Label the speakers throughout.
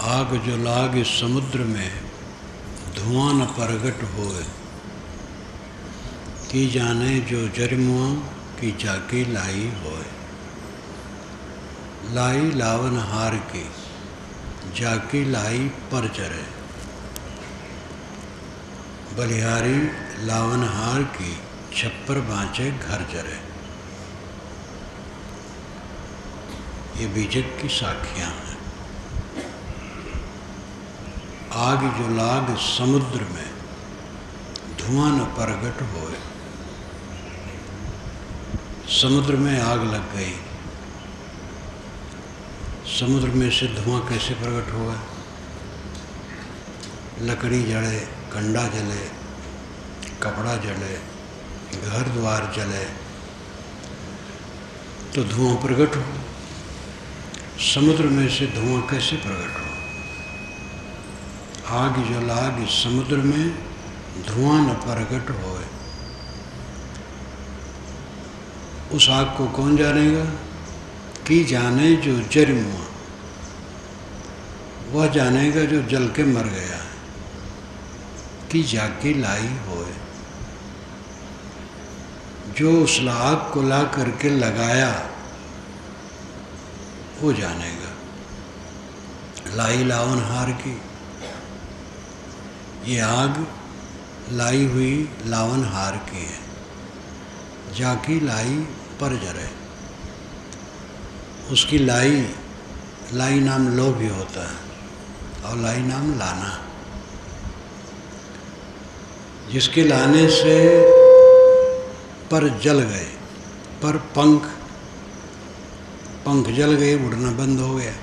Speaker 1: आग जो लाग इस समुद्र में, धुआं न प्रगट होए। की जाने जो जरमुआ की जाके लाई होए। लाई लावन हार की, जाके लाई पर चरे। बलिहारी लावन हार की, छप्पर बाँचे घर चरे। ये बीजक की साखियाँ हैं। आग जो लाग समुद्र में, धुआं न प्रगट होए। समुद्र में आग लग गई। समुद्र में से धुआं कैसे प्रकट होगा? लकड़ी जले, कंडा जले, कपड़ा जले, घर द्वार जले तो धुआं प्रकट हो। समुद्र में से धुआं कैसे प्रकट हो? आग जो लाग समुद्र में, धुआं न प्रकट होए। उस आग को कौन जानेगा? की जाने जो जरमुआ, वह जानेगा जो जल के मर गया है। कि जाके लाई होए, जो उस आग को ला करके लगाया वो जानेगा। लाई लावन हार की, ये आग लाई हुई लावन हार की है। जाकी लाई पर जरे। उसकी लाई नाम लो भी होता है और लाई नाम लाना। जिसके लाने से पर जल गए, पर पंख जल गए, उड़ना बंद हो गया।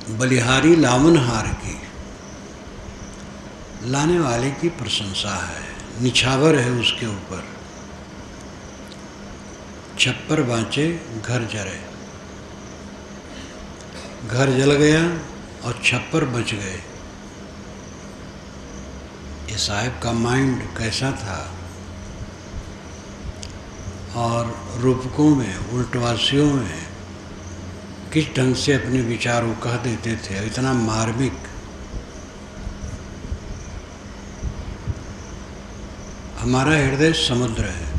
Speaker 1: बलिहारी लावन हार की, लाने वाले की प्रशंसा है, निछावर है उसके ऊपर। छप्पर बाँचे घर जरे। घर जल गया और छप्पर बच गए। ये साहब का माइंड कैसा था? और रूपकों में, उल्टवासियों में किस ढंग से अपने विचारों कह देते थे, इतना मार्मिक। हमारा हृदय समुद्र है।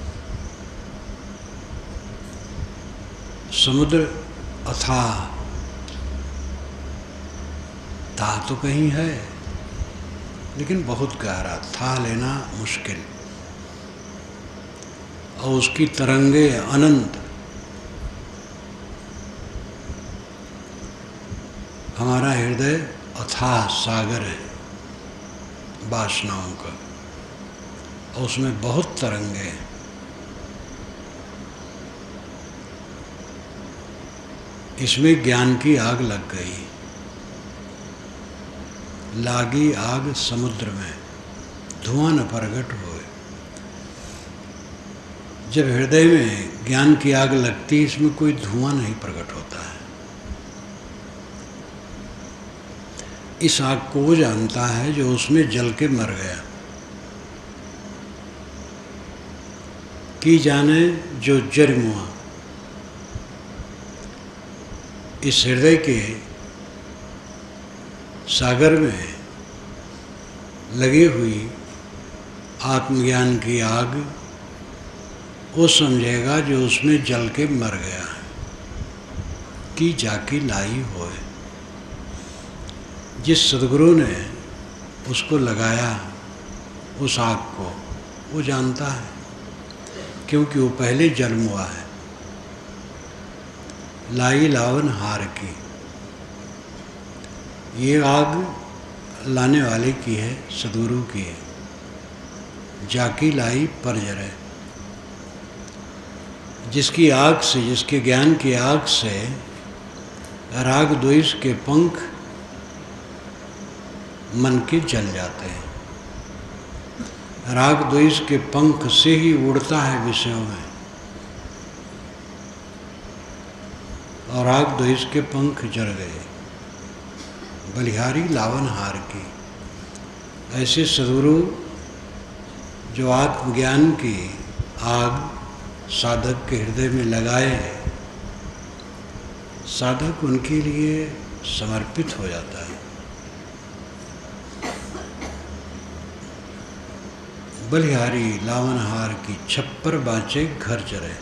Speaker 1: समुद्र अथाह, था तो कहीं है लेकिन बहुत गहरा, था लेना मुश्किल। और उसकी तरंगे अनंत। हमारा हृदय अथाह सागर है वासनाओं का, और उसमें बहुत तरंगे हैं। इसमें ज्ञान की आग लग गई। लागी आग समुद्र में, धुआं न प्रगट होए। जब हृदय में ज्ञान की आग लगती, इसमें कोई धुआं नहीं प्रकट होता है। इस आग को वो जानता है जो उसमें जल के मर गया। की जाने जो जरमुआ, इस हृदय के सागर में लगी हुई आत्मज्ञान की आग वो समझेगा जो उसमें जल के मर गया है। कि जाकी लाई होए। जिस सद्गुरु ने उसको लगाया, उस आग को, वो जानता है, क्योंकि वो पहले जन्म हुआ है। लाई लावन हार की, ये आग लाने वाले की है, सद्गुरु की है। जाकी लाई पर जरे। जिसकी आग से, जिसके ज्ञान की आग से राग द्वेष के पंख मन के जल जाते हैं। राग द्वेष के पंख से ही उड़ता है विषयों में, और राग द्वेष के पंख जल गए। बलिहारी लावन हार की, ऐसे सद्गुरु जो आत्मज्ञान की आग साधक के हृदय में लगाए, साधक उनके लिए समर्पित हो जाता है। बलिहारी लावनहार की छप्पर बाँचे घर चले,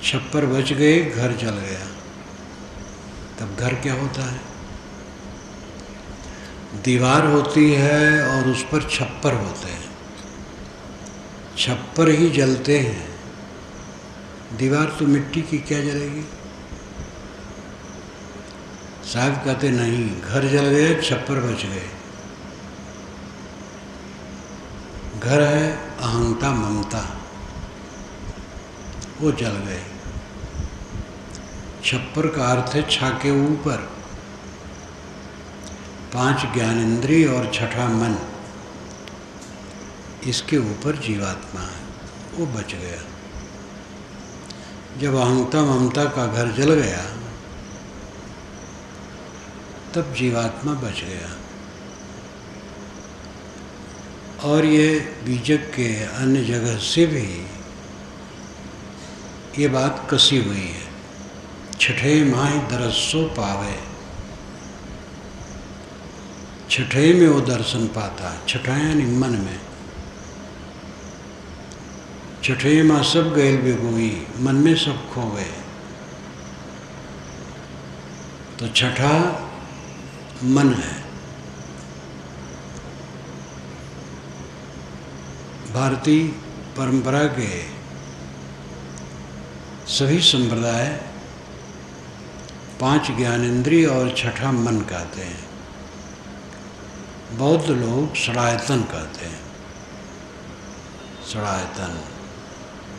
Speaker 1: छप्पर बच गए घर जल गया। तब घर क्या होता है? दीवार होती है और उस पर छप्पर होते हैं, छप्पर ही जलते हैं, दीवार तो मिट्टी की क्या जलेगी? साहब कहते नहीं, घर जल गए छप्पर बच गए। घर है अहंता ममता, वो जल गए। छप्पर का अर्थ है छाके ऊपर, 5 ज्ञानेंद्रिय और छठा मन, इसके ऊपर जीवात्मा है, वो बच गया। जब अहंता ममता का घर जल गया तब जीवात्मा बच गया। और ये बीजक के अन्य जगह से भी ये बात कसी हुई है। छठे माह दरसो पावे, छठे में वो दर्शन पाता, छठा यानी मन में। छठे माँ सब गैल बेगोई, मन में सब खो गए। तो छठा मन है। भारतीय परंपरा के सभी संप्रदाय 5 ज्ञानेंद्रिय और छठा मन कहते हैं। बौद्ध लोग षडायतन कहते हैं। षडायतन,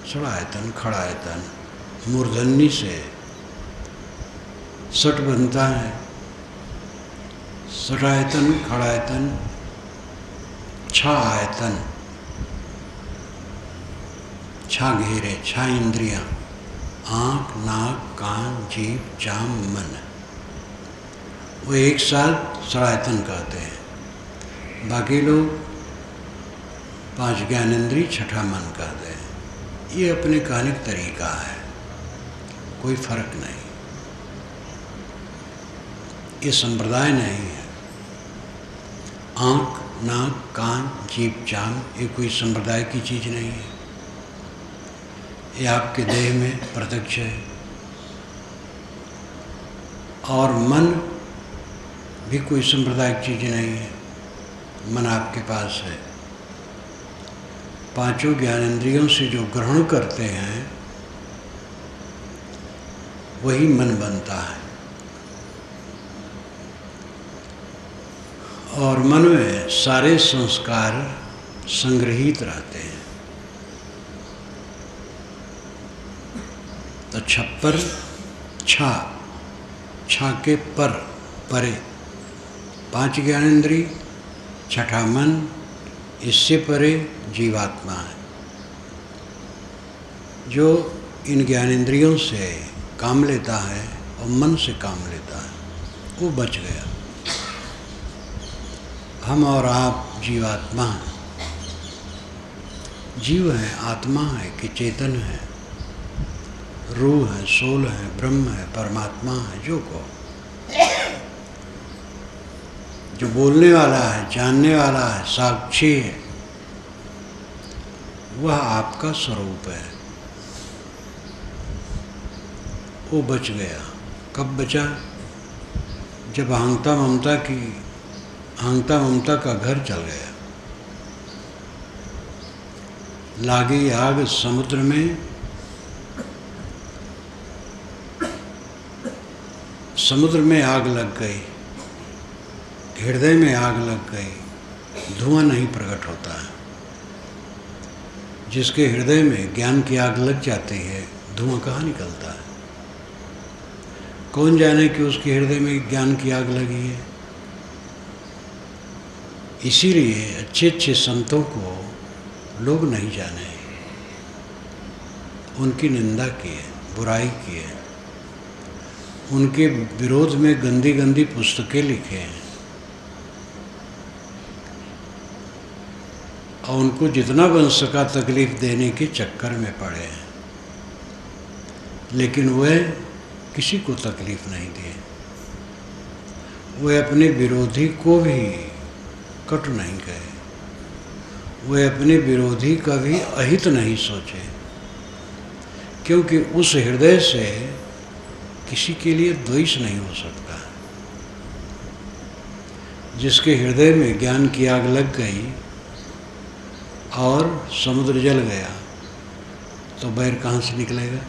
Speaker 1: षडायतन, खड़ायतन, मूर्धन्य से षट बनता है। षडायतन, खड़ायतन, छा आयतन, छा घेरे, छा इंद्रियां, आँख, नाक, कान, जीभ, चाम, मन, वो एक साथ षडायतन कहते हैं। बाकी लोग 5 ज्ञानेंद्रिय छठा मन कहते हैं। ये अपने कहने का तरीका है, कोई फर्क नहीं, ये संप्रदाय नहीं है। आँख, नाक, कान, जीभ, चाम, ये कोई संप्रदाय की चीज़ नहीं है। ये आपके देह में प्रत्यक्ष है। और मन भी कोई सांप्रदायिक चीज़ नहीं है, मन आपके पास है। 5 ज्ञानेंद्रियों से जो ग्रहण करते हैं वही मन बनता है। और मन में सारे संस्कार संग्रहित रहते हैं। तो छप्पर, छा के पर, परे 5 ज्ञानेंद्रिय, छठा मन, इससे परे जीवात्मा है जो इन ज्ञानेंद्रियों से काम लेता है और मन से काम लेता है, वो बच गया। हम और आप जीवात्मा हैं। जीव है, आत्मा है कि चेतन है, रूह है, सोल है, ब्रह्म है, परमात्मा है, जो को जो बोलने वाला है, जानने वाला है, साक्षी है, वह आपका स्वरूप है। वो बच गया। कब बचा? जब अहंता ममता का घर जल गया। लागी आग समुद्र में, समुद्र में आग लग गई, हृदय में आग लग गई, धुआं नहीं प्रकट होता है। जिसके हृदय में ज्ञान की आग लग जाती है, धुआं कहाँ निकलता है? कौन जाने कि उसके हृदय में ज्ञान की आग लगी है? इसीलिए अच्छे अच्छे संतों को लोग नहीं जाने, उनकी निंदा किए, बुराई किए, उनके विरोध में गंदी गंदी पुस्तकें लिखे हैं और उनको जितना बन सका तकलीफ देने के चक्कर में पड़े हैं, लेकिन वह किसी को तकलीफ नहीं दिए। वे अपने विरोधी को भी कटु नहीं कहे, वे अपने विरोधी का भी अहित नहीं सोचे, क्योंकि उस हृदय से किसी के लिए द्वेष नहीं हो सकता। जिसके हृदय में ज्ञान की आग लग गई और समुद्र जल गया तो बैर कहाँ से निकलेगा?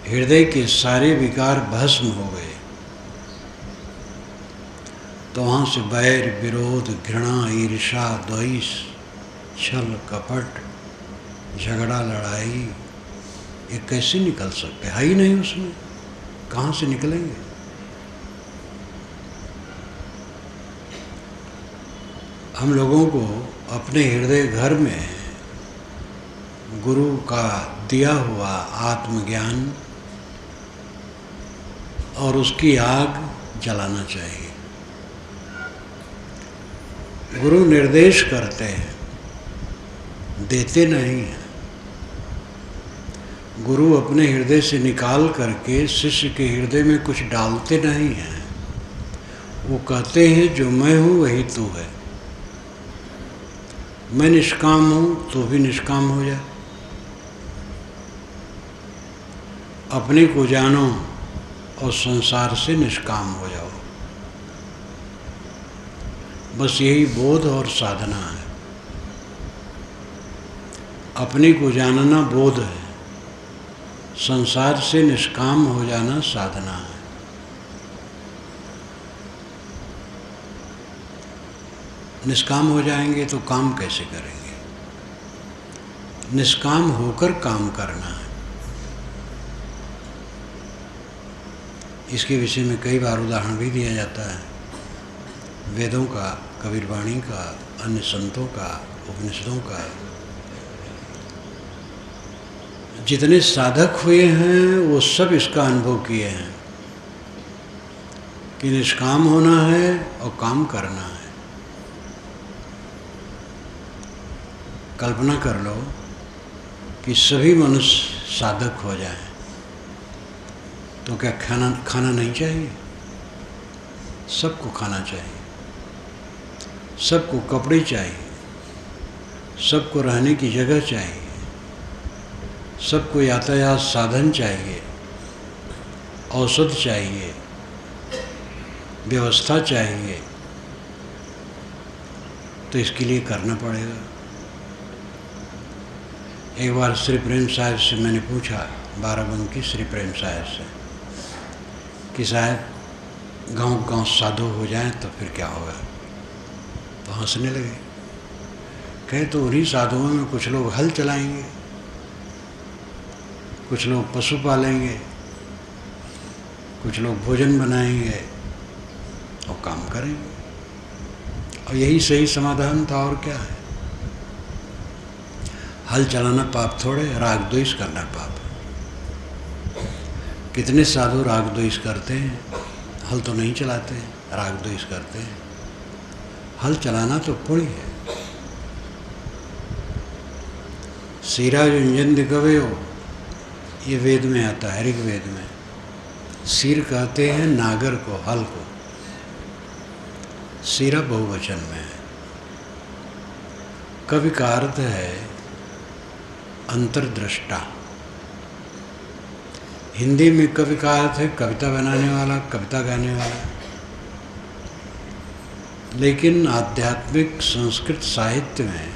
Speaker 1: हृदय के सारे विकार भस्म हो गए तो वहाँ से बैर, विरोध, घृणा, ईर्ष्या, द्वेष, छल, कपट, झगड़ा, लड़ाई ये कैसे निकल सकते? है ही नहीं उसमें, कहाँ से निकलेंगे? हम लोगों को अपने हृदय घर में गुरु का दिया हुआ आत्मज्ञान और उसकी आग जलाना चाहिए। गुरु निर्देश करते हैं, देते नहीं हैं। गुरु अपने हृदय से निकाल करके शिष्य के हृदय में कुछ डालते नहीं हैं। वो कहते हैं जो मैं हूँ वही तू है, मैं निष्काम हूँ तो भी निष्काम हो जा। अपने को जानो और संसार से निष्काम हो जाओ। बस यही बोध और साधना है। अपने को जानना बोध है, संसार से निष्काम हो जाना साधना है। निष्काम हो जाएंगे तो काम कैसे करेंगे? निष्काम होकर काम करना है। इसके विषय में कई बार उदाहरण भी दिया जाता है, वेदों का, कबीरवाणी का, अन्य संतों का, उपनिषदों का। जितने साधक हुए हैं वो सब इसका अनुभव किए हैं कि निष्काम होना है और काम करना है। कल्पना कर लो कि सभी मनुष्य साधक हो जाएं, तो क्या खाना नहीं चाहिए? सबको खाना चाहिए, सबको कपड़े चाहिए, सबको रहने की जगह चाहिए, सबको यातायात साधन चाहिए, औषध चाहिए, व्यवस्था चाहिए। तो इसके लिए करना पड़ेगा। एक बार श्री प्रेम साहब से मैंने पूछा, बाराबंकी श्री प्रेम साहब से, कि साहब गांव साधु हो जाएं तो फिर क्या होगा? तो हंसने लगे। कहे तो उन्हीं साधुओं में कुछ लोग हल चलाएंगे, कुछ लोग पशु पालेंगे, कुछ लोग भोजन बनाएंगे और काम करेंगे। और यही सही समाधान था, और क्या है? हल चलाना पाप थोड़े, राग द्वेष करना पाप है। कितने साधु राग द्वेष करते हैं, हल तो नहीं चलाते हैं, राग द्वेष करते हैं। हल चलाना तो पुण्य है। सीरा युंजन दिखवे हो, ये वेद में आता है, ऋग्वेद में। सिर कहते हैं नागर को, हल को। सीरा बहुवचन में है। कवि का अर्थ है अंतर्दृष्टा। हिंदी में कवि का अर्थ है कविता बनाने वाला, कविता गाने वाला। लेकिन आध्यात्मिक संस्कृत साहित्य में,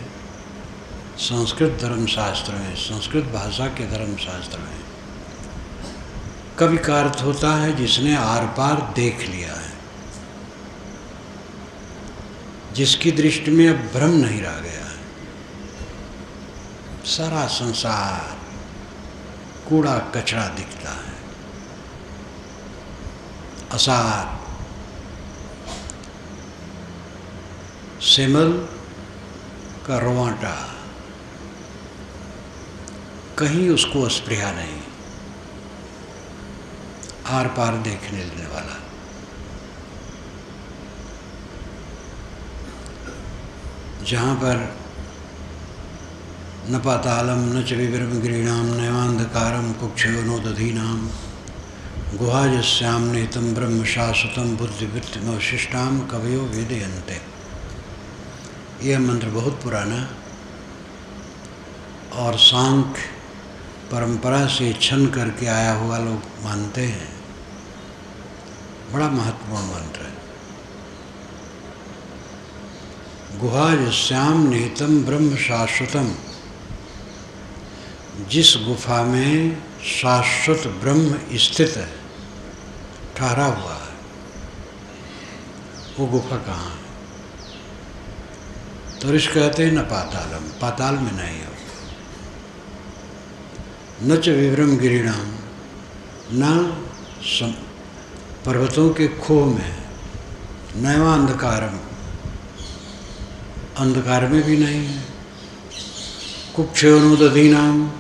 Speaker 1: संस्कृत धर्मशास्त्र में, संस्कृत भाषा के धर्मशास्त्र में कवि का अर्थ होता है जिसने आर पार देख लिया है, जिसकी दृष्टि में अब भ्रम नहीं रह गया है। सारा संसार कूड़ा कचरा दिखता है, असार, सिमल का रोवाटा, कहीं उसको स्पृहा नहीं, आर पार देखने लेने वाला। जहाँ पर न पातालम न च विवरम गिरीणाम नैवांधकारम कुक्षयो नो दधीनाम गुहाजस्याम निहितं ब्रह्म शाश्वतं बुद्धिवृत्तिमवशिष्टाम कवयो वेदयन्ते। यह मंत्र बहुत पुराना और सांख्य परंपरा से छन करके आया हुआ लोग मानते हैं। बड़ा महत्वपूर्ण मंत्र है। गुहाजस्याम निहितं ब्रह्म शाश्वतम, जिस गुफा में शाश्वत ब्रह्म स्थित है, ठहरा हुआ है, वो गुफा कहाँ है? तो ऋषि कहते हैं न पातालम, पाताल में नहीं हो, न च विवरम गिरिणाम, न पर्वतों के खोह में, नैवा अंधकारम, अंधकार में भी नहीं है, कुक्षयोनुदधीनाम,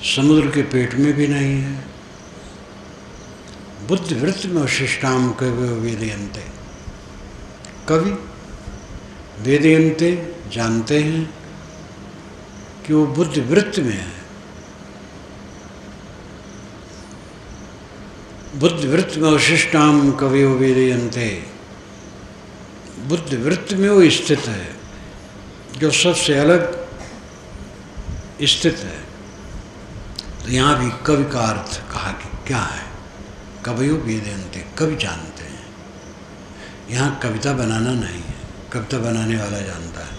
Speaker 1: समुद्र के पेट में भी नहीं है, बुद्धिवृत्ति में अवशिष्टाम कवि वेदयन्ते, कवि वेदयन्ते जानते हैं कि वो बुद्धिवृत्ति में है, बुद्धिवृत्ति में अवशिष्टाम कवयो वेदयन्ते, बुद्धिवृत्ति में वो स्थित है जो सबसे अलग स्थित है। तो यहाँ भी कवि का अर्थ कहा कि क्या है? कवयो वेदयन्ते, कवि जानते हैं। यहाँ कविता बनाना नहीं है, कविता बनाने वाला जानता है।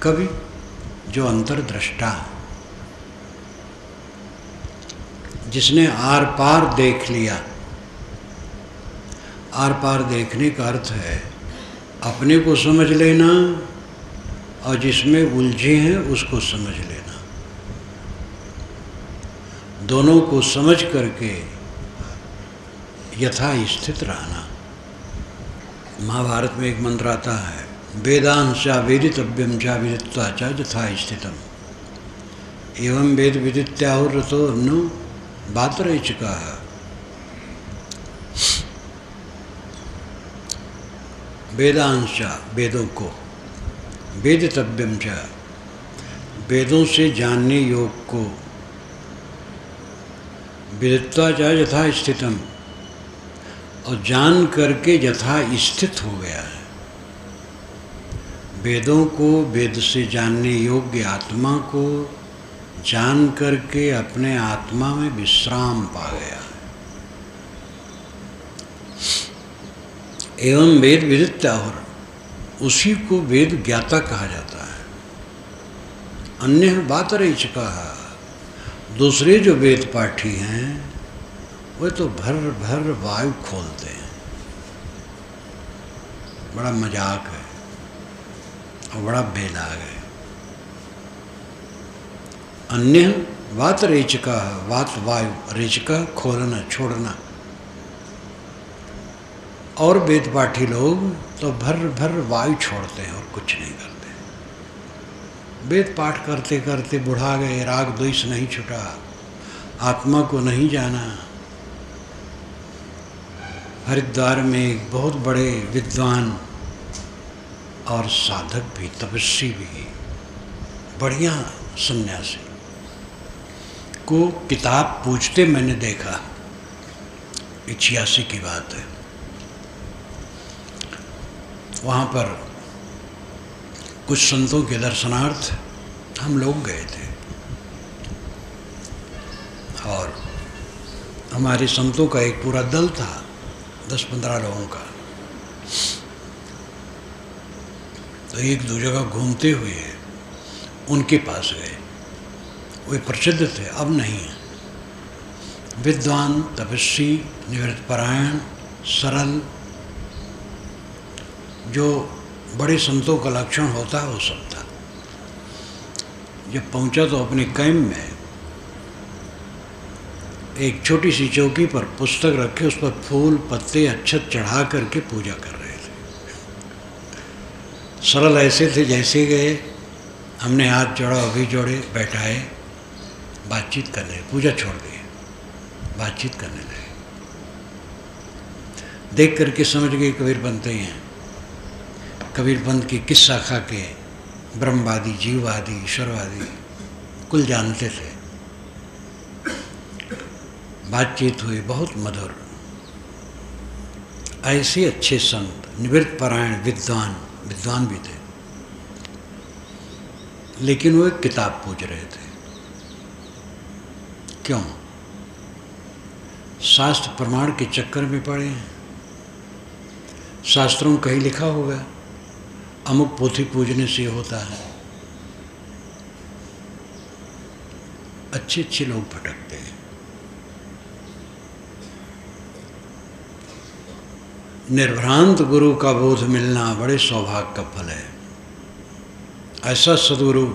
Speaker 1: कवि जो अंतर्दृष्टा है, जिसने आर पार देख लिया। आर पार देखने का अर्थ है अपने को समझ लेना और जिसमें उलझे हैं उसको समझ लेना। दोनों को समझ करके यथा स्थित रहना। महाभारत में एक मंत्र आता है, वेदांशा वेदितव्यम चा विदित्वा चा यथा स्थितम, एवं वेद विदित्याहुर्रतो नु बातरैचिका। वेदांशा, वेदों को, वेदितव्यम चा, वेदों से जानने योग को, विदित्वा चा यथा स्थितम, और जान करके यथा स्थित हो गया है। वेदों को, वेद से जानने योग्य आत्मा को जान करके अपने आत्मा में विश्राम पा गया है। एवं वेद विदित्याहुर, उसी को वेद ज्ञाता कहा जाता है। अन्य बात रही चुका है। दूसरे जो वेद पाठी हैं वे तो भर भर वायु खोलते हैं। बड़ा मजाक है और बड़ा बेदाग है। अन्य वात रेचिका, वात वायु, रेचिका खोलना, छोड़ना। और वेद पाठी लोग तो भर भर वायु छोड़ते हैं और कुछ नहीं करते। वेद पाठ करते करते बुढ़ा गए, राग द्वेष नहीं छूटा, आत्मा को नहीं जाना। हरिद्वार में एक बहुत बड़े विद्वान और साधक भी, तपस्वी भी, बढ़िया सन्यासी को किताब पूछते मैंने देखा। 86 की बात है। वहाँ पर कुछ संतों के दर्शनार्थ हम लोग गए थे और हमारे संतों का एक पूरा दल था, 10-15 लोगों का। तो एक दो जगह घूमते हुए उनके पास गए। वे प्रसिद्ध थे, अब नहीं है। विद्वान, तपस्वी, निवृत्तपरायण, सरल, जो बड़े संतों का लक्षण होता है वो सब था। जब पहुंचा तो अपने कैंप में एक छोटी सी चौकी पर पुस्तक रखे, उस पर फूल पत्ते अक्षत चढ़ा करके पूजा कर रहे थे। सरल ऐसे थे जैसे गए, हमने हाथ जोड़ा, अभी जोड़े, बैठाए, बातचीत करने, पूजा छोड़ दी, बातचीत करने लगे। देख करके समझ गए कबीरपंथ ही हैं। कबीरपंथ की किस शाखा के ब्रह्मवादी, जीववादी, ईश्वरवादी कुल जानते थे। बातचीत हुई, बहुत मधुर। ऐसे अच्छे संत, निवृत्त परायण, विद्वान भी थे, लेकिन वो एक किताब पूज रहे थे। क्यों? शास्त्र प्रमाण के चक्कर में पड़े हैं। शास्त्रों में कहीं लिखा होगा अमुक पोथी पूजने से होता है। अच्छे अच्छे लोग भटकते हैं। निर्भ्रांत गुरु का बोध मिलना बड़े सौभाग्य का फल है। ऐसा सद्गुरु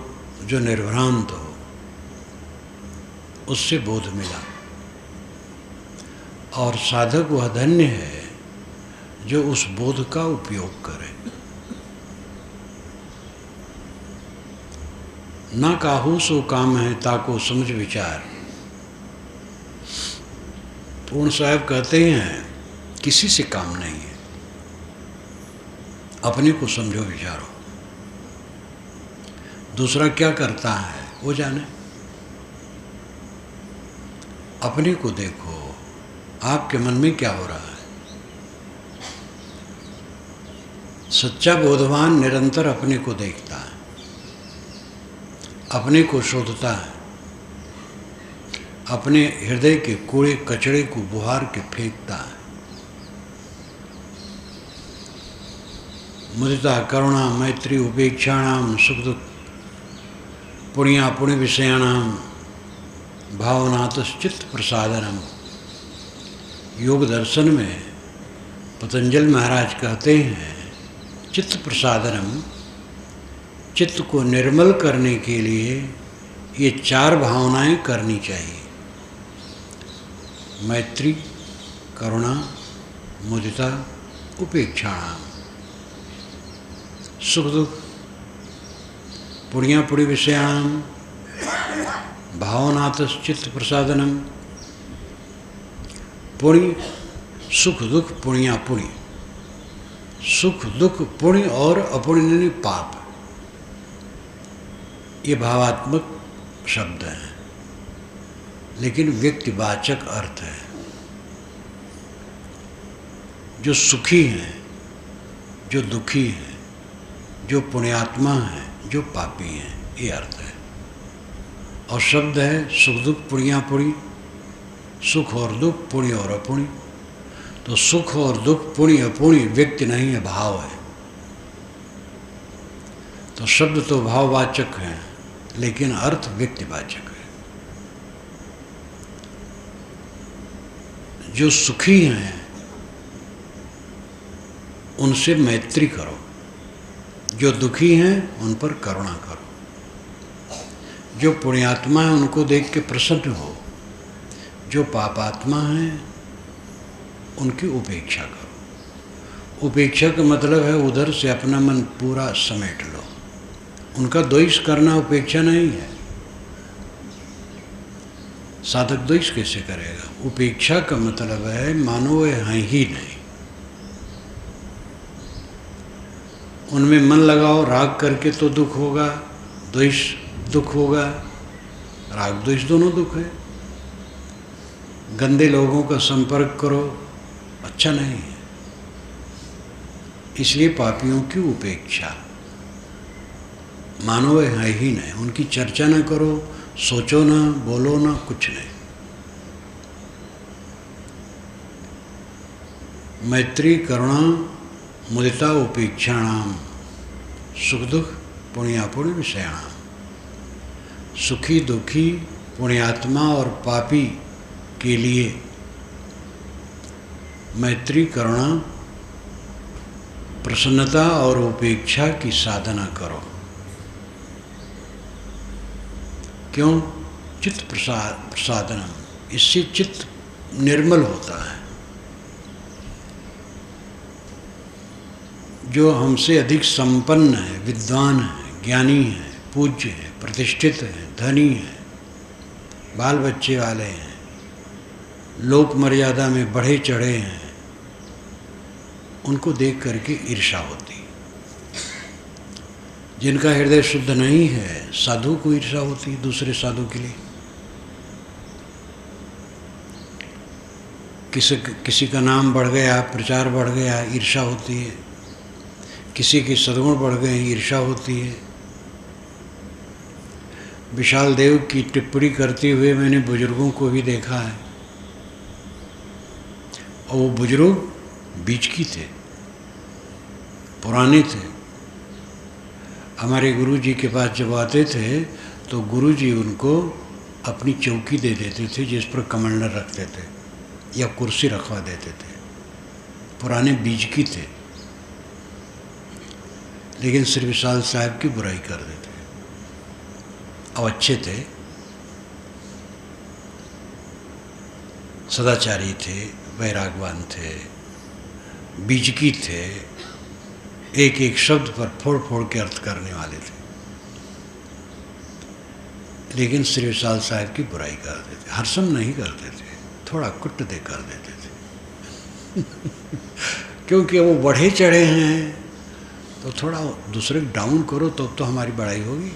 Speaker 1: जो निर्भ्रांत हो, उससे बोध मिला। और साधक वह धन्य है जो उस बोध का उपयोग करे। ना काहू सो काम है ताको समझ विचार। पूर्ण साहब कहते हैं किसी से काम नहीं है, अपने को समझो विचारो। दूसरा क्या करता है वो जाने, अपने को देखो, आपके मन में क्या हो रहा है। सच्चा बोधवान निरंतर अपने को देखता है, अपने को शोधता है, अपने हृदय के कूड़े कचड़े को बुहार के फेंकता है। मुदिता करुणा मैत्री उपेक्षाणाम सुख दुख पुण्या पुण्य विषयाणाम भावनातश्चित्त प्रसादनम। योग दर्शन में पतंजलि महाराज कहते हैं चित्त प्रसादनम, चित्त को निर्मल करने के लिए ये 4 भावनाएं करनी चाहिए। मैत्री, करुणा, मुदिता, उपेक्षाणाम। सुख दुख पुण्या पुण्य विषयाणाम भावनातश्चित्त प्रसादनम। पुण्य, सुख दुख, पुण्या पुण्य। सुख दुख पुण्य और अपुण्य पाप, ये भावात्मक शब्द हैं, लेकिन व्यक्तिवाचक अर्थ है। जो सुखी हैं, जो दुखी हैं, जो पुण्यात्मा हैं, जो पापी हैं, ये अर्थ है। और शब्द है सुख दुख पुण्या पुण्य, सुख और दुख, पुण्य और अपुण्य। तो सुख और दुख, पुण्य अपुण्य व्यक्ति नहीं है, भाव है। तो शब्द तो भाववाचक है, लेकिन अर्थ व्यक्तिवाचक है। जो सुखी हैं उनसे मैत्री करो, जो दुखी हैं उन पर करुणा करो, जो पुण्यात्मा है उनको देख के प्रसन्न हो, जो पापात्मा हैं उनकी उपेक्षा करो। उपेक्षा का मतलब है उधर से अपना मन पूरा समेट लो। उनका द्वेष करना उपेक्षा नहीं है। साधक द्वेष कैसे करेगा? उपेक्षा का मतलब है मानो वे हैं ही नहीं। उनमें मन लगाओ, राग करके तो दुख होगा, द्वेष दुख होगा। राग द्वेष दोनों दुख है। गंदे लोगों का संपर्क करो, अच्छा नहीं है। इसलिए पापियों की उपेक्षा, मानो वे है ही नहीं। उनकी चर्चा ना करो, सोचो ना, बोलो ना, कुछ नहीं। मैत्री, करुणा, मुदिता, उपेक्षाणाम, सुख दुख पुण्यापुण्य विषयाणाम। सुखी दुखी, पुण्यात्मा और पापी के लिए मैत्री, करुणा, प्रसन्नता और उपेक्षा की साधना करो। क्यों? चित्त प्रसादनम, इससे चित्त निर्मल होता है। जो हमसे अधिक संपन्न है, विद्वान है, ज्ञानी है, पूज्य है, प्रतिष्ठित है, धनी है, बाल बच्चे वाले हैं, लोक मर्यादा में बढ़े चढ़े हैं, उनको देख करके ईर्ष्या होती है। जिनका हृदय शुद्ध नहीं है, साधु को ईर्ष्या होती है दूसरे साधु के लिए। किसी का नाम बढ़ गया, प्रचार बढ़ गया, ईर्ष्या होती है। किसी के सद्गुण बढ़ गए, ईर्ष्या होती है। विशाल देव की टिप्पणी करते हुए मैंने बुजुर्गों को भी देखा है, और वो बुजुर्ग बीच की थे, पुराने थे। हमारे गुरुजी के पास जब आते थे तो गुरुजी उनको अपनी चौकी दे देते थे जिस पर कमंडल रखते थे या कुर्सी रखवा देते थे। पुराने बीज की थे, लेकिन श्री विशाल साहब की बुराई कर देते। अब अच्छे थे, सदाचारी थे, वैरागवान थे, बीजकी थे, एक एक शब्द पर फोड़ फोड़ के अर्थ करने वाले थे, लेकिन श्री विशाल साहब की बुराई करते थे। हर्षम नहीं करते थे, थोड़ा कुट दे कर देते थे क्योंकि वो बढ़े चढ़े हैं तो थोड़ा दूसरे को डाउन करो तो हमारी बड़ाई होगी।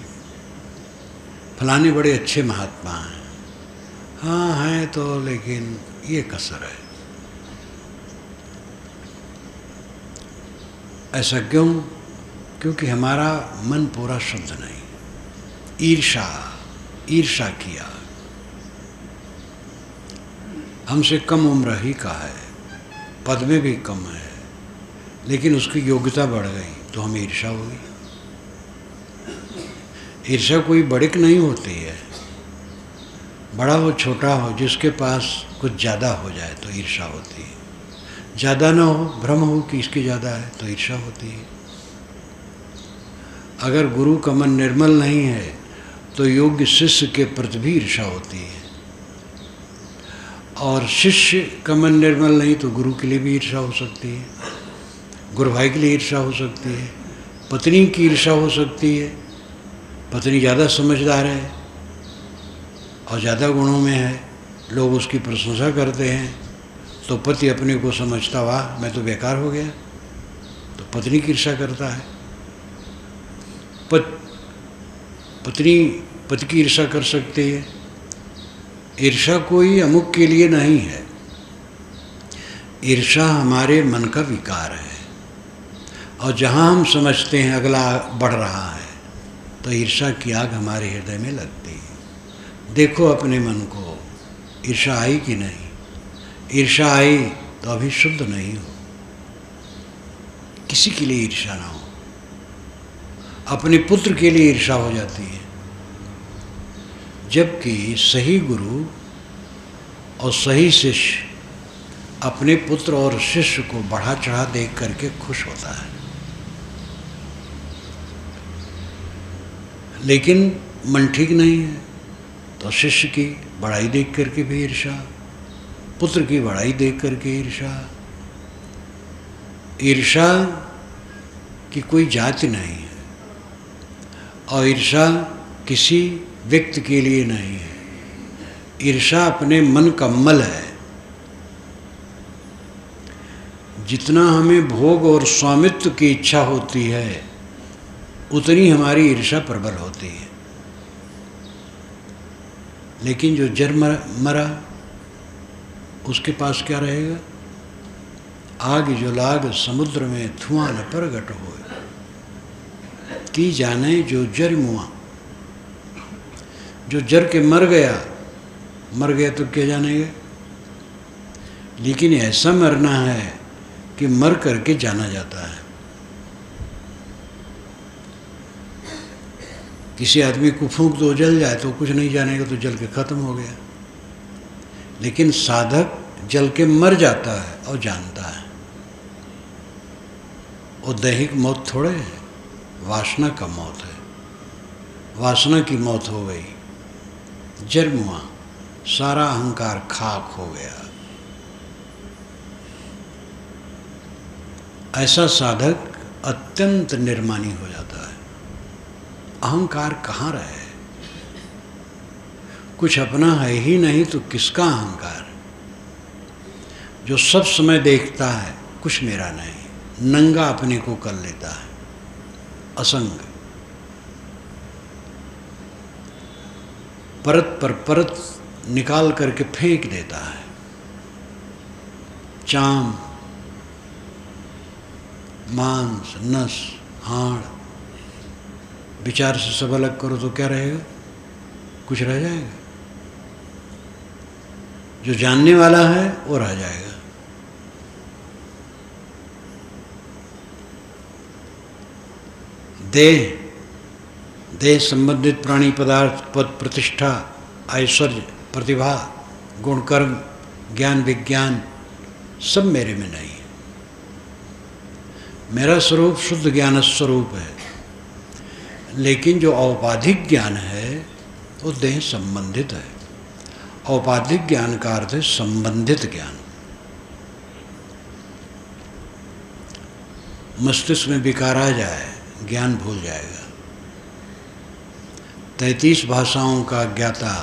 Speaker 1: फलाने बड़े अच्छे महात्मा हैं, हाँ हैं तो, लेकिन ये कसर है। ऐसा क्यों? क्योंकि हमारा मन पूरा शुद्ध नहीं। ईर्षा किया। हमसे कम उम्र ही का है, पद में भी कम है, लेकिन उसकी योग्यता बढ़ गई तो हमें ईर्षा होगी। ईर्षा कोई बड़िक नहीं होती है, बड़ा हो छोटा हो, जिसके पास कुछ ज़्यादा हो जाए तो ईर्षा होती है। ज़्यादा ना हो, भ्रम हो कि इसकी ज़्यादा है तो ईर्षा होती है। अगर गुरु का मन निर्मल नहीं है तो योग्य शिष्य के प्रति भी ईर्षा होती है, और शिष्य का मन निर्मल नहीं तो गुरु के लिए भी ईर्षा हो सकती है, गुरु भाई के लिए ईर्षा हो सकती है, पत्नी की ईर्षा हो सकती है। पत्नी ज़्यादा समझदार है और ज़्यादा गुणों में है, लोग उसकी प्रशंसा करते हैं, तो पति अपने को समझता, वाह मैं तो बेकार हो गया, तो पत्नी की ईर्षा करता है। पत्नी पति की ईर्षा कर सकती है। ईर्षा कोई अमुक के लिए नहीं है, ईर्षा हमारे मन का विकार है, और जहाँ हम समझते हैं अगला बढ़ रहा है तो ईर्षा की आग हमारे हृदय में लगती है। देखो अपने मन को, ईर्षा आई कि नहीं? ईर्षा आई तो अभी शुद्ध नहीं हो। किसी के लिए ईर्षा ना हो। अपने पुत्र के लिए ईर्षा हो जाती है, जबकि सही गुरु और सही शिष्य अपने पुत्र और शिष्य को बढ़ा चढ़ा देख करके खुश होता है। लेकिन मन ठीक नहीं है तो शिष्य की बड़ाई देख करके भी ईर्षा, पुत्र की बड़ाई देख करके ईर्षा। ईर्षा की कोई जाति नहीं है, और ईर्षा किसी व्यक्ति के लिए नहीं है। ईर्षा अपने मन का मल है। जितना हमें भोग और स्वामित्व की इच्छा होती है, उतनी हमारी ईर्षा प्रबल होती है। लेकिन जो जर मरा उसके पास क्या रहेगा? आग जो लाग समुद्र में धुआं न प्रगट हो, की जाने जो जर मुआ। जो जर के मर गया तो क्या जानेगा? लेकिन ऐसा मरना है कि मर करके जाना जाता है। किसी आदमी को फूंक दो जल जाए तो कुछ नहीं जानेगा, तो जल के खत्म हो गया। लेकिन साधक जल के मर जाता है और जानता है। वो दैहिक मौत थोड़े है, वासना का मौत है। वासना की मौत हो गई, जन्म हुआ, सारा अहंकार खाक हो गया। ऐसा साधक अत्यंत निर्मानी हो जाता है। अहंकार कहाँ रहे? कुछ अपना है ही नहीं तो किसका अहंकार? जो सब समय देखता है कुछ मेरा नहीं, नंगा अपने को कर लेता है, असंग। परत पर परत निकाल करके फेंक देता है। चाम, मांस, नस, हाड़, विचार से सब अलग करो तो क्या रहेगा? कुछ रह जाएगा? जो जानने वाला है वो रह जाएगा। देह, देह संबंधित प्राणी पदार्थ, पद, प्रतिष्ठा, ऐश्वर्य, प्रतिभा, गुण, कर्म, ज्ञान, विज्ञान सब मेरे में नहीं है। मेरा स्वरूप शुद्ध ज्ञान स्वरूप है, लेकिन जो औपाधिक ज्ञान है वो देह संबंधित है। औपाधिक ज्ञान का अर्थ है संबंधित ज्ञान। मस्तिष्क में विकार आ जाए, ज्ञान भूल जाएगा। 33 भाषाओं का ज्ञाता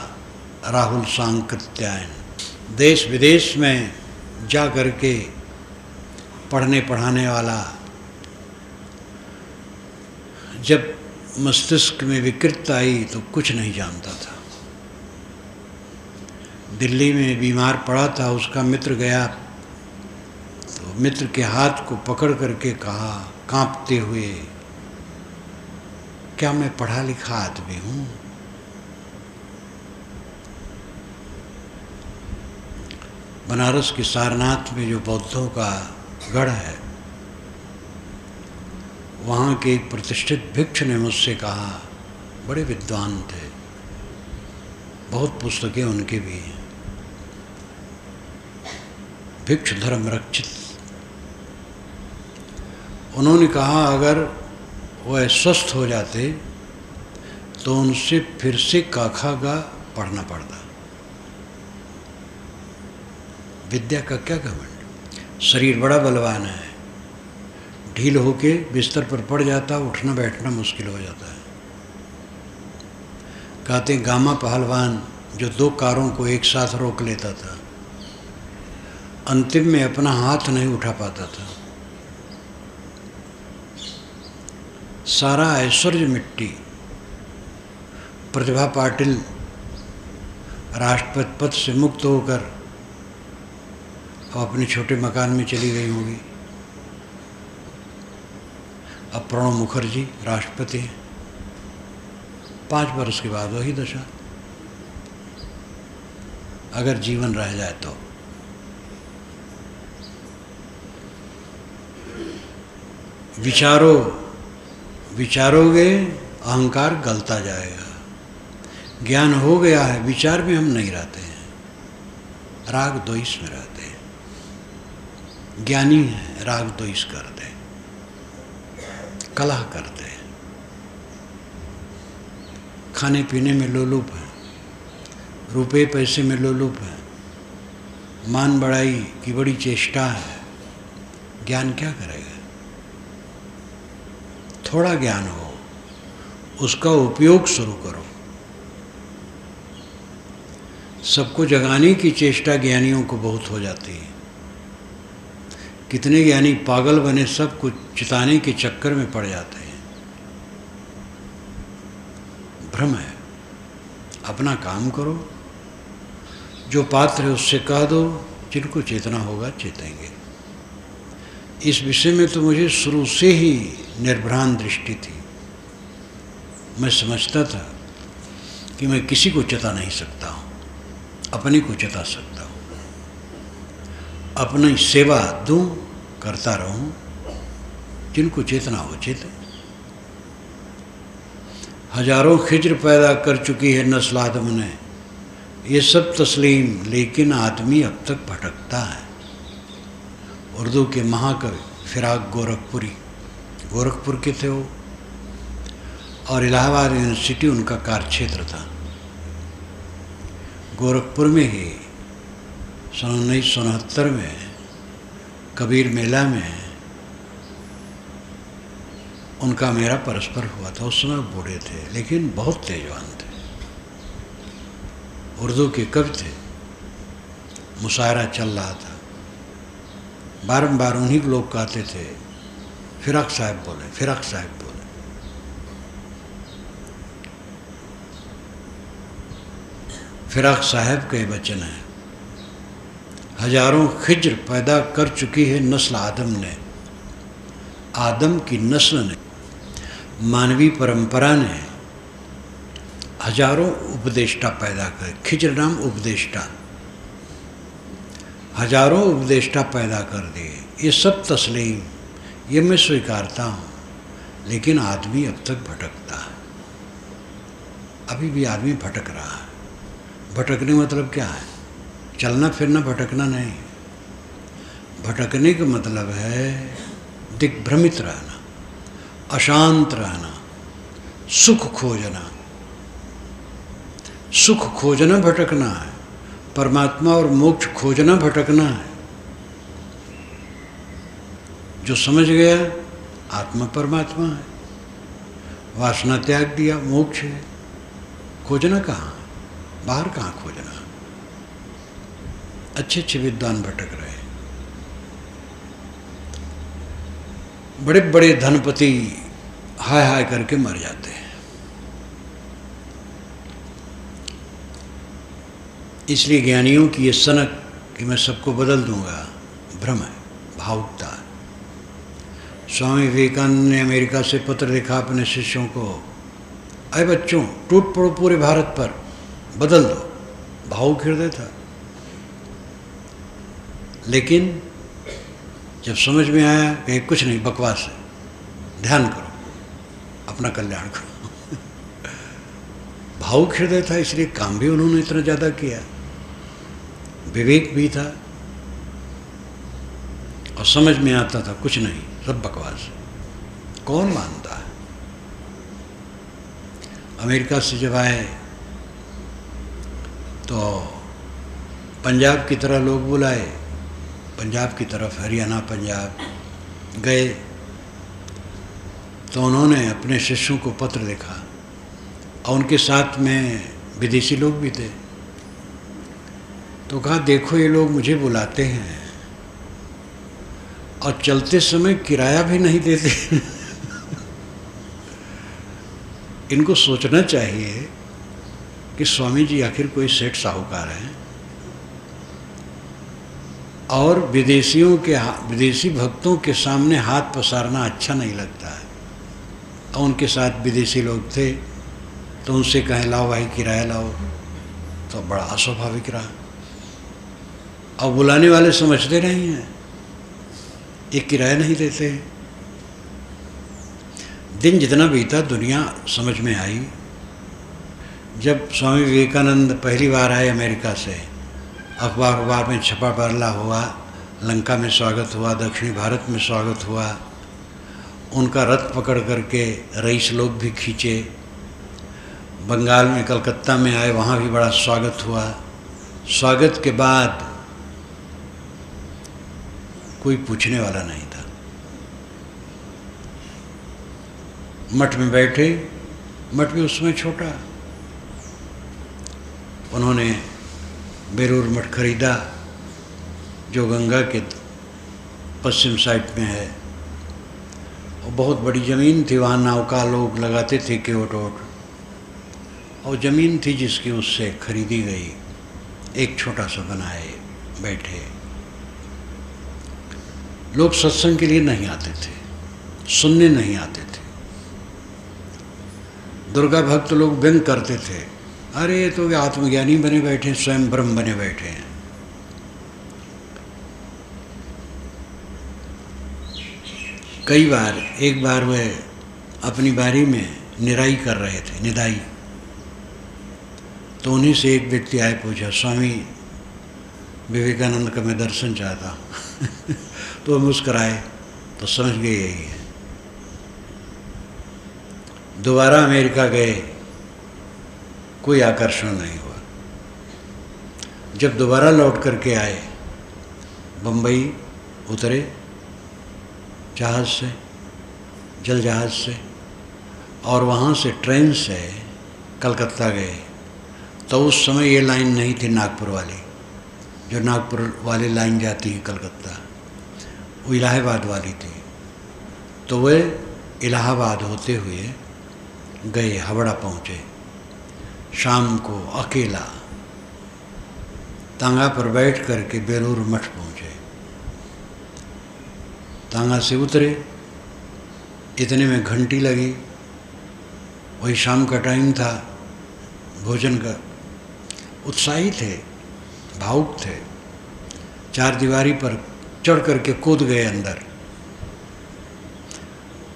Speaker 1: राहुल सांकृत्यायन, देश विदेश में जा करके पढ़ने पढ़ाने वाला, जब मस्तिष्क में विकृत आई तो कुछ नहीं जानता था। दिल्ली में बीमार पड़ा था, उसका मित्र गया तो मित्र के हाथ को पकड़ करके कहा कांपते हुए, क्या मैं पढ़ा लिखा आदमी हूँ? बनारस के सारनाथ में जो बौद्धों का गढ़ है, वहाँ के एक प्रतिष्ठित भिक्षु ने मुझसे कहा, बड़े विद्वान थे, बहुत पुस्तकें उनके भी हैं, भिक्षु धर्म रक्षित। उन्होंने कहा अगर वह स्वस्थ हो जाते तो उनसे फिर से काखा गा पढ़ना पड़ता। विद्या का क्या घमंड? शरीर बड़ा बलवान है, ढील होके बिस्तर पर पड़ जाता, उठना बैठना मुश्किल हो जाता है। कहते गामा पहलवान जो 2 कारों को एक साथ रोक लेता था, अंतिम में अपना हाथ नहीं उठा पाता था। सारा ऐश्वर्य मिट्टी। प्रतिभा पाटिल राष्ट्रपति पद से मुक्त होकर अब अपने छोटे मकान में चली गई होगी। अब प्रणब मुखर्जी राष्ट्रपति हैं, 5 वर्ष के बाद वही दशा, अगर जीवन रह जाए तो। विचारोगे अहंकार गलता जाएगा। ज्ञान हो गया है, विचार में हम नहीं रहते हैं, राग द्वेष में रहते हैं। ज्ञानी है, राग द्वेष करते हैं, कलह करते हैं, खाने पीने में लोलुप है, रुपए पैसे में लोलुप है, मान बढ़ाई की बड़ी चेष्टा है। ज्ञान क्या करेगा? थोड़ा ज्ञान हो, उसका उपयोग शुरू करो। सबको जगाने की चेष्टा ज्ञानियों को बहुत हो जाती है। कितने ज्ञानी पागल बने, सब कुछ चिताने के चक्कर में पड़ जाते हैं। भ्रम है। अपना काम करो, जो पात्र है उससे कह दो, जिनको चेतना होगा चेतेंगे। इस विषय में तो मुझे शुरू से ही निर्भ्रांत दृष्टि थी। मैं समझता था कि मैं किसी को चेता नहीं सकता हूँ, अपने को चेता सकता हूँ। अपनी सेवा दूँ, करता रहूँ, जिनको चेतना हो चेते। हजारों खिज्र पैदा कर चुकी है नस्ल आदम ने, ये सब तस्लीम, लेकिन आदमी अब तक भटकता है। उर्दू के महाकवि फिराक गोरखपुरी, गोरखपुर के थे वो, और इलाहाबाद यूनिवर्सिटी उनका कार्यक्षेत्र था। गोरखपुर में ही सन 1969 में कबीर मेला में उनका मेरा परस्पर हुआ था। उस समय बूढ़े थे लेकिन बहुत तेजवान थे, उर्दू के कवि थे। मुशायरा चल रहा था, बारंबार उन्हीं लोग कहते थे फिराक साहब बोले, फिराक साहब बोले। फिराक साहब के वचन है, हजारों खिज्र पैदा कर चुकी है नस्ल आदम ने, आदम की नस्ल ने, मानवीय परंपरा ने हजारों उपदेष्टा पैदा करे। खिज्र नाम उपदेष्टा, हजारों उपदेष्टा पैदा कर दिए। ये सब तस्लीम, ये मैं स्वीकारता हूँ, लेकिन आदमी अब तक भटकता है। अभी भी आदमी भटक रहा है। भटकने मतलब क्या है? चलना फिरना भटकना नहीं। भटकने का मतलब है दिग्भ्रमित रहना, अशांत रहना, सुख खोजना। सुख खोजना भटकना है, परमात्मा और मोक्ष खोजना भटकना है। जो समझ गया आत्मा परमात्मा है, वासना त्याग दिया, मोक्ष है। खोजना कहाँ? बाहर कहाँ खोजना? अच्छे अच्छे विद्वान भटक रहे हैं। बड़े बड़े धनपति हाय हाय करके मर जाते हैं। इसलिए ज्ञानियों की ये सनक कि मैं सबको बदल दूंगा, भ्रम है, भावुकता है। स्वामी विवेकानंद ने अमेरिका से पत्र लिखा अपने शिष्यों को, अरे बच्चों टूट पड़ो पूरे भारत पर, बदल दो। भावुक हृदय था। लेकिन जब समझ में आया कि कुछ नहीं, बकवास है, ध्यान करो, अपना कल्याण करो। भावुक हृदय था, इसलिए काम भी उन्होंने इतना ज़्यादा किया। विवेक भी था और समझ में आता था कुछ नहीं, सब बकवास है, कौन मानता है। अमेरिका से जब आए तो पंजाब की तरह लोग बुलाए, पंजाब की तरफ, हरियाणा पंजाब गए तो उन्होंने अपने शिष्यों को पत्र लिखा और उनके साथ में विदेशी लोग भी थे। तो कहा देखो ये लोग मुझे बुलाते हैं और चलते समय किराया भी नहीं देते। इनको सोचना चाहिए कि स्वामी जी आखिर कोई सेठ साहूकार हैं और विदेशी भक्तों के सामने हाथ पसारना अच्छा नहीं लगता है। और उनके साथ विदेशी लोग थे तो उनसे कहें लाओ भाई किराया लाओ, तो बड़ा अस्वाभाविक रहा। और बुलाने वाले समझते नहीं हैं, ये किराया नहीं देते। दिन जितना बीता दुनिया समझ में आई। जब स्वामी विवेकानंद पहली बार आए अमेरिका से, अखबार में छपा पड़ला हुआ, लंका में स्वागत हुआ, दक्षिणी भारत में स्वागत हुआ, उनका रथ पकड़ करके रईस लोग भी खींचे। बंगाल में कलकत्ता में आए, वहाँ भी बड़ा स्वागत हुआ। स्वागत के बाद कोई पूछने वाला नहीं था। मठ में बैठे, मठ भी उसमें छोटा, उन्होंने बेलूर मठ खरीदा जो गंगा के पश्चिम साइड में है। और बहुत बड़ी ज़मीन थी, वहाँ नौका लोग लगाते थे केवट ओट, और ज़मीन थी जिसकी उससे खरीदी गई। एक छोटा सा बनाए, बैठे। लोग सत्संग के लिए नहीं आते थे, सुनने नहीं आते थे। दुर्गा भक्त लोग व्यंग करते थे, अरे ये तो आत्मज्ञानी बने बैठे, स्वयं ब्रह्म बने बैठे हैं। कई बार, एक बार वे अपनी बारी में निराई कर रहे थे, निदाई, तो उन्हीं से एक व्यक्ति आए, पूछा स्वामी विवेकानंद का मैं दर्शन चाहता हूँ। तो वो मुस्कराए, तो समझ गए यही है। दोबारा अमेरिका गए, कोई आकर्षण नहीं हुआ। जब दोबारा लौट करके आए, बम्बई उतरे जहाज़ से, जल जहाज़ से, और वहाँ से ट्रेन से कलकत्ता गए। तो उस समय ये लाइन नहीं थी नागपुर वाली, जो नागपुर वाली लाइन जाती है कलकत्ता, वो इलाहाबाद वाली थी। तो वे इलाहाबाद होते हुए गए, हावड़ा पहुँचे। शाम को अकेला तांगा पर बैठ करके बेलूर मठ पहुँचे। तांगा से उतरे, इतने में घंटी लगी। वही शाम का टाइम था, भोजन का। उत्साही थे, भावुक थे, चार दीवारी पर चढ़ करके कूद गए अंदर।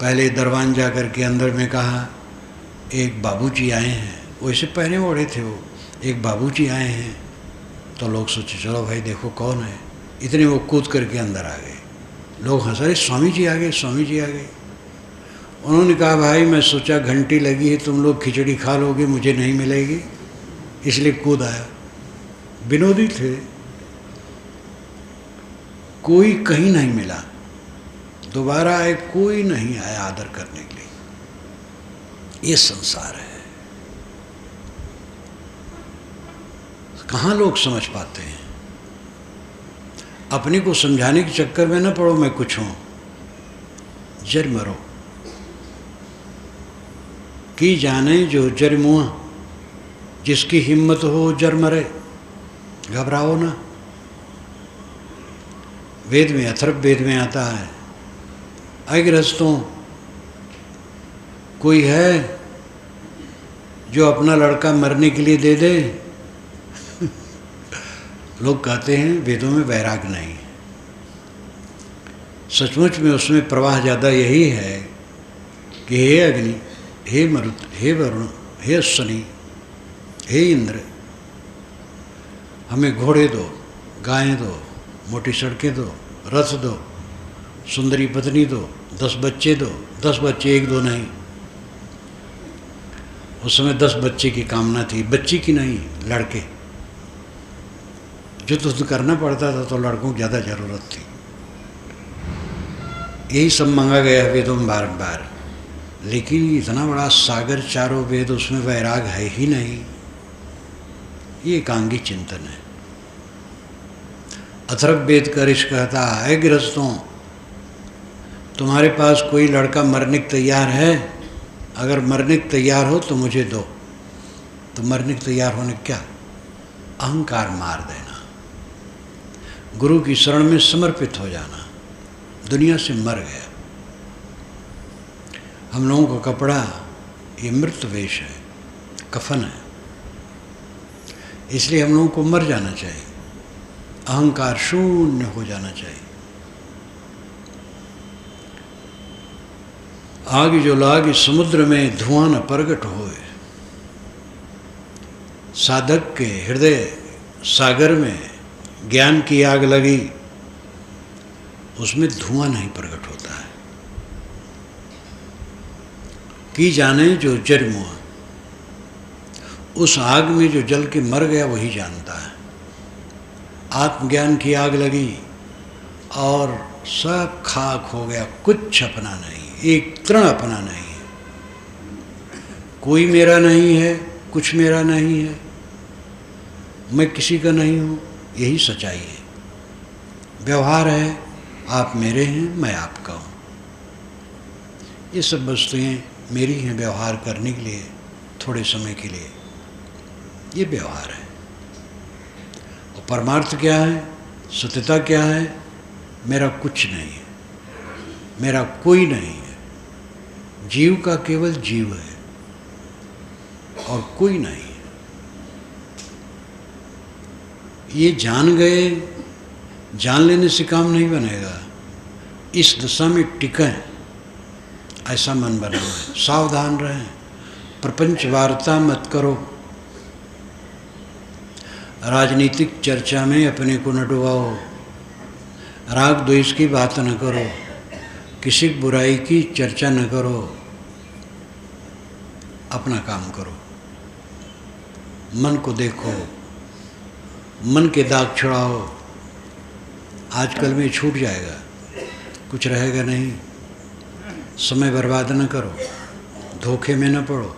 Speaker 1: पहले दरवान जा करके अंदर में कहा, एक बाबूजी आए हैं। वैसे पहने ओढ़े थे वो, एक बाबूजी आए हैं। तो लोग सोचे चलो भाई देखो कौन है। इतने वो कूद करके अंदर आ गए। लोग हंस रहे, स्वामी जी आ गए, स्वामी जी आ गए। उन्होंने कहा, भाई मैं सोचा घंटी लगी है, तुम लोग खिचड़ी खा लोगे, मुझे नहीं मिलेगी, इसलिए कूद आया। विनोदी थे। कोई कहीं नहीं मिला, दोबारा आए कोई नहीं आया आदर करने के लिए। ये संसार है। कहाँ लोग समझ पाते हैं। अपने को समझाने के चक्कर में न पड़ो मैं कुछ हूँ, जर मरो की जाने जो जर मुआ, जिसकी हिम्मत हो जर मरे। घबराओ ना। वेद में, अथर्व वेद में आता है, ऐ गृहस्थों, कोई है जो अपना लड़का मरने के लिए दे दे? लोग कहते हैं वेदों में वैराग नहीं। सचमुच में उसमें प्रवाह ज़्यादा यही है कि हे अग्नि, हे मरुत, हे वरुण, हे शनि, हे इंद्र, हमें घोड़े दो, गायें दो, मोटी सड़कें दो, रथ दो, सुंदरी पत्नी दो, 10 बच्चे दो। 10 बच्चे, 1-2 नहीं। उस समय 10 बच्चे की कामना थी, बच्ची की नहीं, लड़के। युद्ध करना पड़ता था तो लड़कों की ज़्यादा ज़रूरत थी। यही सब मांगा गया वेदों में बार। लेकिन इतना बड़ा सागर, चारों वेद, उसमें वैराग है ही नहीं। ये एकांगी चिंतन है। अथर्व वेद का ऋषि कहता है, गृहस्थों, तुम्हारे पास कोई लड़का मरने को तैयार है? अगर मरने को तैयार हो तो मुझे दो। तो मरने को तैयार होने क्या? अहंकार मार देना, गुरु की शरण में समर्पित हो जाना, दुनिया से मर गया। हम लोगों का कपड़ा ये मृत वेश है, कफन है, इसलिए हम लोगों को मर जाना चाहिए, अहंकार शून्य हो जाना चाहिए। आग जो लाग समुद्र में धुआं न प्रगट होए, साधक के हृदय सागर में ज्ञान की आग लगी, उसमें धुआं नहीं प्रकट होता है। की जाने जो जर मुआ, उस आग में जो जल के मर गया वही जानता है। आत्मज्ञान की आग लगी और सब खाक हो गया, कुछ अपना नहीं, एक तृण अपना नहीं है। कोई मेरा नहीं है, कुछ मेरा नहीं है, मैं किसी का नहीं हूँ, यही सच्चाई है। व्यवहार है, आप मेरे हैं, मैं आपका हूँ। ये सब वस्तुएं मेरी हैं व्यवहार करने के लिए, थोड़े समय के लिए। ये व्यवहार है। और परमार्थ क्या है, सत्यता क्या है? मेरा कुछ नहीं है, मेरा कोई नहीं है। जीव का केवल जीव है और कोई नहीं है। ये जान गए, जान लेने से काम नहीं बनेगा। इस दशा में टिकें, ऐसा मन बनाओ। सावधान रहें, प्रपंच वार्ता मत करो, राजनीतिक चर्चा में अपने को न डुबाओ, राग द्वेष की बात न करो, किसी बुराई की चर्चा न करो, अपना काम करो। मन को देखो, मन के दाग छुड़ाओ। आजकल में छूट जाएगा, कुछ रहेगा नहीं। समय बर्बाद न करो, धोखे में न पड़ो,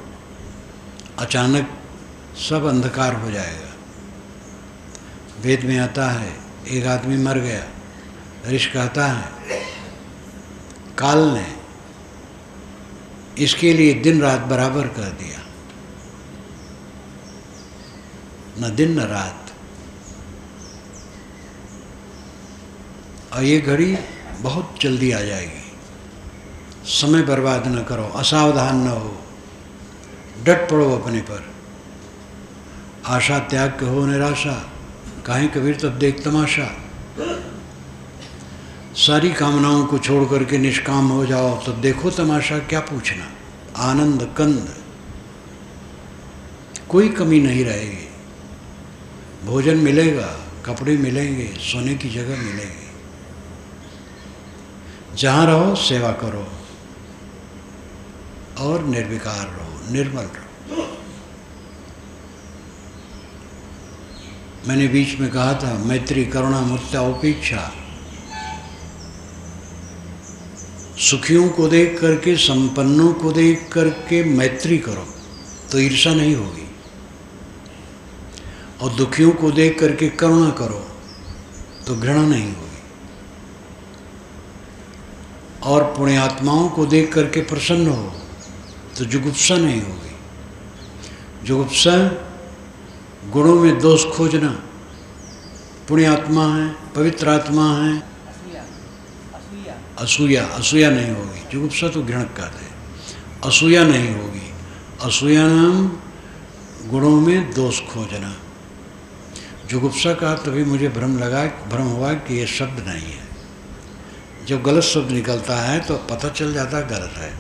Speaker 1: अचानक सब अंधकार हो जाएगा। वेद में आता है, एक आदमी मर गया, ऋषि कहता है काल ने इसके लिए दिन रात बराबर कर दिया, न दिन न रात। और ये घड़ी बहुत जल्दी आ जाएगी। समय बर्बाद न करो, असावधान न हो, डट पड़ो अपने पर। आशा त्याग के हो निराशा, काहे कबीर तब देख तमाशा। सारी कामनाओं को छोड़ करके निष्काम हो जाओ तब देखो तमाशा, क्या पूछना। आनंद कंद, कोई कमी नहीं रहेगी। भोजन मिलेगा, कपड़े मिलेंगे, सोने की जगह मिलेगी। जहाँ रहो सेवा करो और निर्विकार रहो, निर्मल रहो। मैंने बीच में कहा था मैत्री करुणा मुक्ता उपेक्षा। सुखियों को देख करके, संपन्नों को देख करके मैत्री करो तो ईर्ष्या नहीं होगी, और दुखियों को देख करके करुणा करो तो घृणा नहीं होगी, और पुण्यात्माओं को देख करके प्रसन्न हो तो जुगुप्सा नहीं होगी। जुगुप्सा गुणों में दोष खोजना। पुण्यात्मा है, पवित्र आत्मा है, असूया नहीं होगी। जुगुप्सा तो घृणक कहते हैं, असूया नहीं होगी। असूया नाम गुणों में दोष खोजना। जुगुप्सा का तभी मुझे भ्रम हुआ कि ये शब्द नहीं है। जब गलत शब्द निकलता है तो पता चल जाता है गलत है,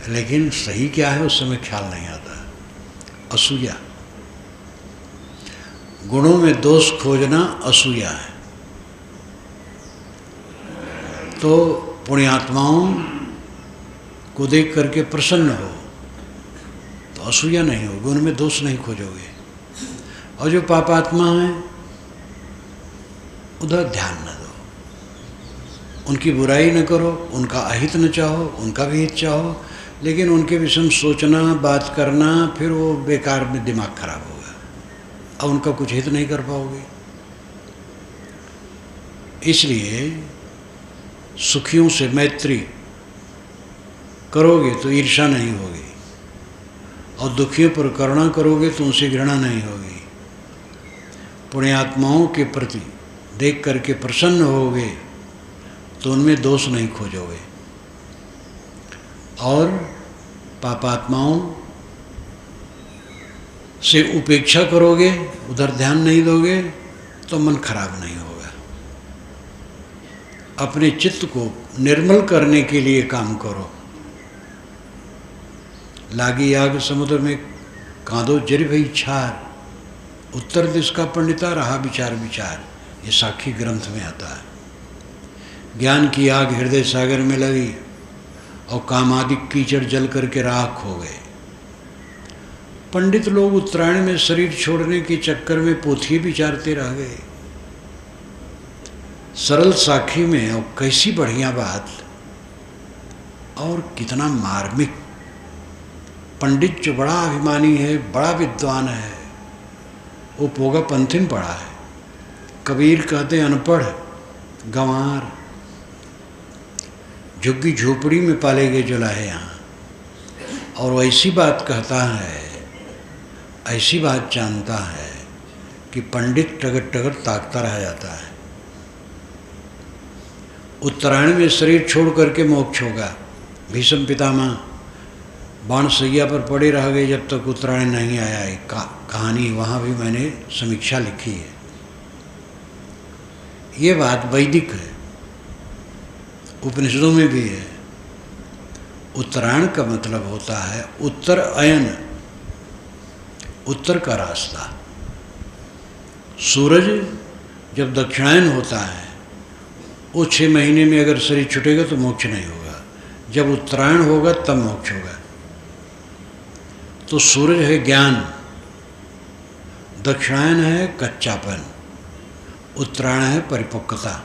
Speaker 1: लेकिन सही क्या है उस समय ख्याल नहीं आता। असूया, गुणों में दोष खोजना असूया है। तो पुण्यात्माओं को देख करके प्रसन्न हो तो असूया नहीं होगी, उनमें दोष नहीं खोजोगे। और जो पापात्मा है उधर ध्यान न दो, उनकी बुराई न करो, उनका अहित न चाहो, उनका भी हित चाहो, लेकिन उनके विषय में सोचना, बात करना, फिर वो बेकार में दिमाग खराब होगा, अब उनका कुछ हित नहीं कर पाओगे। इसलिए सुखियों से मैत्री करोगे तो ईर्ष्या नहीं होगी, और दुखियों पर करुणा करोगे तो उनसे घृणा नहीं होगी। पुण्यात्माओं के प्रति देख करके प्रसन्न होगे तो उनमें दोष नहीं खोजोगे, और पापात्माओं से उपेक्षा करोगे, उधर ध्यान नहीं दोगे तो मन खराब नहीं होगा। अपने चित्त को निर्मल करने के लिए काम करो। लागी आग समुद्र में कांदो जरि भई छार, उत्तर दिश का पंडिता रहा विचार विचार। ये साखी ग्रंथ में आता है। ज्ञान की आग हृदय सागर में लगी और कामादिक कीचड़ जल करके राख हो गए। पंडित लोग उत्तरायण में शरीर छोड़ने के चक्कर में पोथिये विचारते रह गए। सरल साखी में, और कैसी बढ़िया बात, और कितना मार्मिक। पंडित जो बड़ा अभिमानी है, बड़ा विद्वान है, वो पोगा पंथिन पढ़ा है। कबीर कहते अनपढ़ गंवार, झुग्गी झोपड़ी में पाले गए जुलाहे यहाँ। और वो ऐसी बात कहता है, ऐसी बात जानता है कि पंडित टगर टगर ताकता रह जाता है। उत्तरायण में शरीर छोड़ करके मोक्ष होगा। भीष्म पितामह बाणसैया पर पड़े रह गए जब तक उत्तरायण नहीं आया है। कहानी वहाँ भी मैंने समीक्षा लिखी है। ये बात वैदिक है, उपनिषदों में भी है। उत्तरायण का मतलब होता है उत्तर अयन, उत्तर का रास्ता। सूरज जब दक्षिणायन होता है, वो 6 महीने में अगर शरीर छूटेगा तो मोक्ष नहीं होगा। जब उत्तरायण होगा तब मोक्ष होगा। तो सूरज है ज्ञान, दक्षिणायन है कच्चापन, उत्तरायण है परिपक्वता।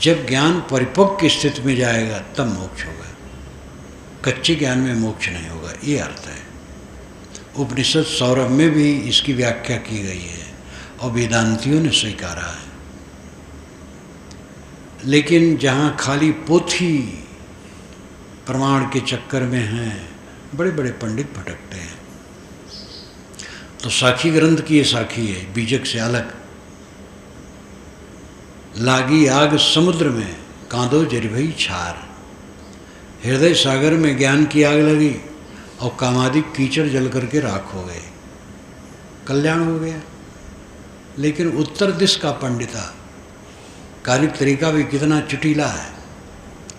Speaker 1: जब ज्ञान परिपक्व की स्थिति में जाएगा तब मोक्ष होगा, कच्चे ज्ञान में मोक्ष नहीं होगा। ये अर्थ है। उपनिषद सौरभ में भी इसकी व्याख्या की गई है और वेदांतियों ने स्वीकारा है। लेकिन जहाँ खाली पोथी प्रमाण के चक्कर में हैं, बड़े बड़े पंडित भटकते हैं। तो साखी ग्रंथ की ये साखी है, बीजक से अलग। लागी आग समुद्र में, कांदो जर भई छार। हृदय सागर में ज्ञान की आग लगी और कामादिक कीचड़ जल करके राख हो गए, कल्याण हो गया। लेकिन उत्तर दिश का पंडिता, कालिक तरीका भी कितना चुटीला है।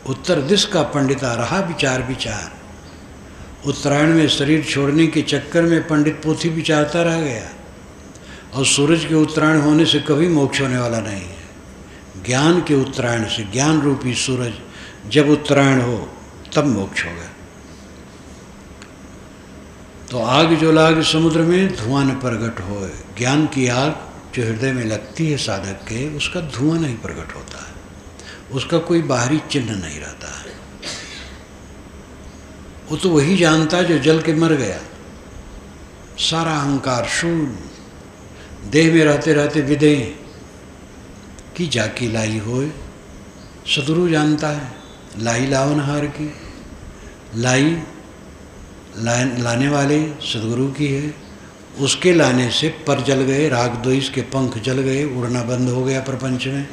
Speaker 1: उत्तर दिश का पंडिता रहा विचार विचार। उत्तरायण में शरीर छोड़ने के चक्कर में पंडित पोथी विचारता रह गया, और सूरज के उत्तरायण होने से कभी मोक्ष होने वाला नहीं है। ज्ञान के उत्तरायण से, ज्ञान रूपी सूरज जब उत्तरायण हो तब मोक्ष होगा। तो आग जो लाग समुद्र में, धुआं न प्रगट होए। ज्ञान की आग जो हृदय में लगती है साधक के, उसका धुआं नहीं प्रकट होता है, उसका कोई बाहरी चिन्ह नहीं रहता है। वो तो वही जानता जो जल के मर गया। सारा अहंकार शून्य, देह में रहते रहते विदेह की जाकी लाई होए। सदगुरु जानता है, लाई लावनहार की, लाई लाने वाले सदगुरु की है। उसके लाने से पर जल गए, राग द्वेष के पंख जल गए, उड़ना बंद हो गया प्रपंच में।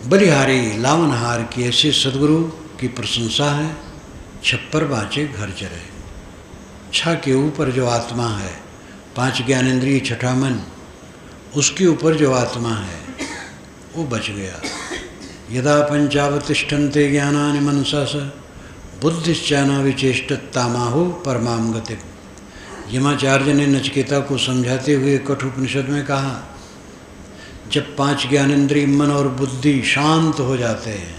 Speaker 1: बलिहारी लावनहार की ऐसे सदगुरु की प्रशंसा है। छप्पर बाँचे घर चरे। छह के ऊपर जो आत्मा है, पांच ज्ञानेंद्रिय छठा मन, उसके ऊपर जो आत्मा है वो बच गया। यदा पंचावतिष्ठन्ते ज्ञानानि मनसा स बुद्धिश्चाना विचेष्टतामाहो परमाम गति। यमाचार्य ने नचिकेता को समझाते हुए कठोपनिषद में कहा, जब पांच ज्ञानेंद्रिय मन और बुद्धि शांत हो जाते हैं,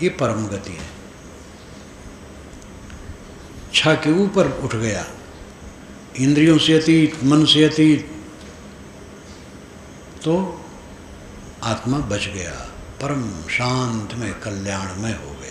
Speaker 1: ये परम गति है। छह के ऊपर उठ गया, इंद्रियों से अतीत, मन से अतीत, तो आत्मा बच गया, परम शांत में कल्याणमय हो गया।